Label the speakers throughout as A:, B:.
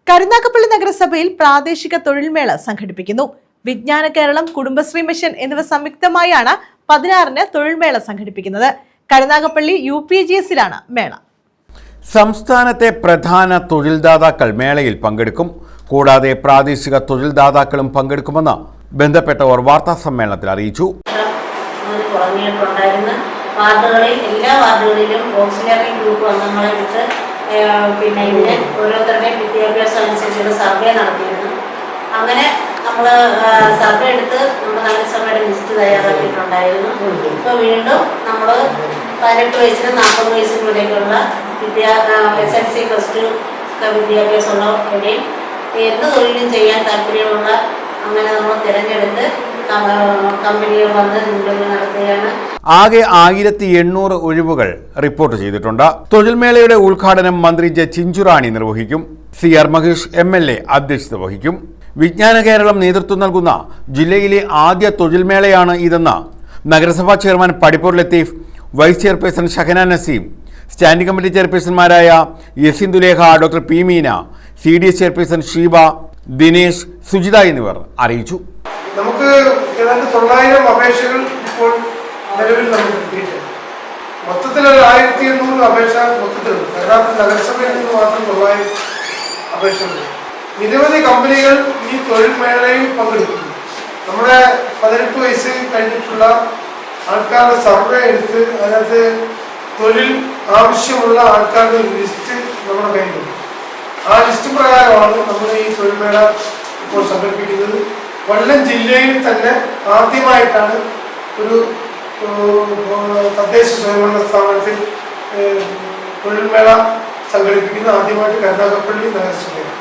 A: കരുനാഗപ്പള്ളി നഗരസഭയിൽ പ്രാദേശിക തൊഴിൽമേള സംഘടിപ്പിക്കുന്നു. വിജ്ഞാന കേരളം, കുടുംബശ്രീ മിഷൻ എന്നിവ സംയുക്തമായാണ് 16-ന് തൊഴിൽമേള സംഘടിപ്പിക്കുന്നത്. കരുനാഗപ്പള്ളി UPGSലാണ് മേള.
B: സംസ്ഥാനത്തെ പ്രധാന തൊഴിൽദാതാക്കൾ മേളയിൽ പങ്കെടുക്കും. കൂടാതെ പ്രാദേശിക തൊഴിൽദാതാക്കളും പങ്കെടുക്കുമെന്ന് ബന്ധപ്പെട്ടവർ വാർത്താ സമ്മേളനത്തിൽ അറിയിച്ചു.
C: എല്ലാ വാർഡുകളിലും ഓക്സിലറി ഗ്രൂപ്പ് അംഗങ്ങളെ വിട്ട് ഇതിന് ഓരോരുത്തരുടെയും വിദ്യാഭ്യാസം അനുസരിച്ചുള്ള സർവേ നടത്തിയിരുന്നു. അങ്ങനെ നമ്മൾ സർവേ എടുത്ത് നമ്മുടെ നഗരസഭയുടെ ലിസ്റ്റ് തയ്യാറാക്കിയിട്ടുണ്ടായിരുന്നു. ഇപ്പോൾ വീണ്ടും നമ്മൾ 18 വയസ്സിനും 40 വയസ്സിനും ഇടയ്ക്കുള്ള SLC +2 വിദ്യാഭ്യാസമുള്ളവരുടെയും എന്ത് തൊഴിലും ചെയ്യാൻ താല്പര്യമുള്ള അങ്ങനെ നമ്മൾ തിരഞ്ഞെടുത്ത് കമ്പനികൾ വന്ന് ഇന്റർവ്യൂ നടത്തുകയാണ്.
B: ആകെ 1800 ഒഴിവുകൾ റിപ്പോർട്ട് ചെയ്തിട്ടുണ്ട്. തൊഴിൽമേളയുടെ ഉദ്ഘാടനം മന്ത്രി ജെ ചിഞ്ചുറാണി നിർവഹിക്കും. CR മഹേഷ് MLA അധ്യക്ഷത വഹിക്കും. വിജ്ഞാന കേരളം നേതൃത്വം നൽകുന്ന ജില്ലയിലെ ആദ്യ തൊഴിൽമേളയാണ് ഇതെന്ന് നഗരസഭാ chairman Padippur Latheef, vice chairperson Shahana Naseem, standing committee ചെയർപേഴ്സൺമാരായ Yasin Dulekha, doctor P Meena, CDS chairperson Sheeba, Dinesh, Sujitha എന്നിവർ അറിയിച്ചു.
D: നമുക്ക് ഏതാണ്ട് 900 അപേക്ഷകൾ ഇപ്പോൾ നിലവിൽ നമുക്ക് കിട്ടിയിട്ടുണ്ട്. മൊത്തത്തിൽ 1800 അപേക്ഷ മൊത്തത്തിലുണ്ട്. കരുനാഗപ്പള്ളി നഗരസഭയിൽ നിന്ന് മാത്രം 900 അപേക്ഷകളുണ്ട്. നിരവധി കമ്പനികൾ ഈ തൊഴിൽ മേളയിൽ പങ്കെടുക്കുന്നു. നമ്മുടെ 18 വയസ്സ് കഴിഞ്ഞിട്ടുള്ള ആൾക്കാരുടെ സർവേ എടുത്ത് അതിനകത്ത് തൊഴിൽ ആവശ്യമുള്ള ആൾക്കാരുടെ ലിസ്റ്റ് നമ്മുടെ കയ്യിലുണ്ട്. ആ ലിസ്റ്റ് പ്രകാരമാണ് നമ്മൾ ഈ തൊഴിൽമേള ഇപ്പോൾ സംഘടിപ്പിക്കുന്നത്. കൊല്ലം ജില്ലയിൽ തന്നെ ആദ്യമായിട്ടാണ് ഒരു തദ്ദേശ സ്വയംഭരണ സ്ഥാപനത്തിൽ തൊഴിൽമേള സംഘടിപ്പിക്കുന്നത്. ആദ്യമായിട്ട് കരുനാഗപ്പള്ളി നഗരസഭയാണ്.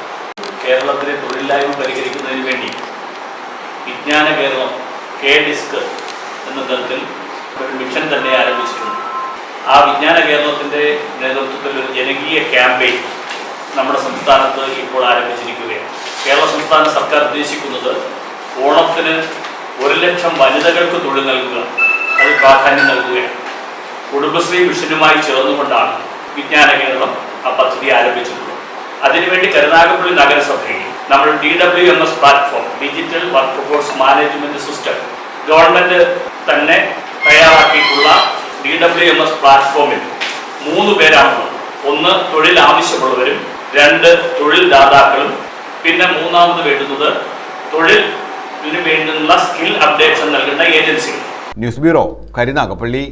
E: കേരളത്തിലെ തൊഴിലില്ലായ്മ പരിഹരിക്കുന്നതിന് വേണ്ടി വിജ്ഞാന കേരളം KDISC എന്ന തരത്തിൽ ഒരു മിഷൻ തന്നെ ആരംഭിച്ചിട്ടുണ്ട്. ആ വിജ്ഞാന കേരളത്തിൻ്റെ നേതൃത്വത്തിൽ ഒരു ജനകീയ ക്യാമ്പയിൻ നമ്മുടെ സംസ്ഥാനത്ത് ഇപ്പോൾ ആരംഭിച്ചിരിക്കുകയാണ്. കേരള സംസ്ഥാന സർക്കാർ ഉദ്ദേശിക്കുന്നത് ഓണത്തിന് 1 ലക്ഷം വനിതകൾക്ക് തൊഴിൽ നൽകുക, അത് പ്രാധാന്യം നൽകുകയാണ്. കുടുംബശ്രീ മിഷനുമായി ചേർന്നുകൊണ്ടാണ് വിജ്ഞാന കേരളം ആ പദ്ധതി ആരംഭിച്ചിട്ടുള്ളത്. അതിനുവേണ്ടി കരുനാഗപ്പള്ളി നഗരസഭയിൽ നമ്മൾ DWMS platform, digital work force management system, government തന്നെ തയ്യാറാക്കിയിട്ടുള്ള DWMS പ്ലാറ്റ്ഫോമിൽ 3 പേരാണുള്ളത്. 1 തൊഴിൽ ആവശ്യമുള്ളവരും, 2 തൊഴിൽ ദാതാക്കളും, പിന്നെ 3ാമത് വേണ്ടുന്നത് തൊഴിലിന് വേണ്ടുന്ന സ്കിൽ അപ്ഡേഷൻ നൽകുന്ന ഏജൻസികൾ.
B: News bureau, Karunagappally.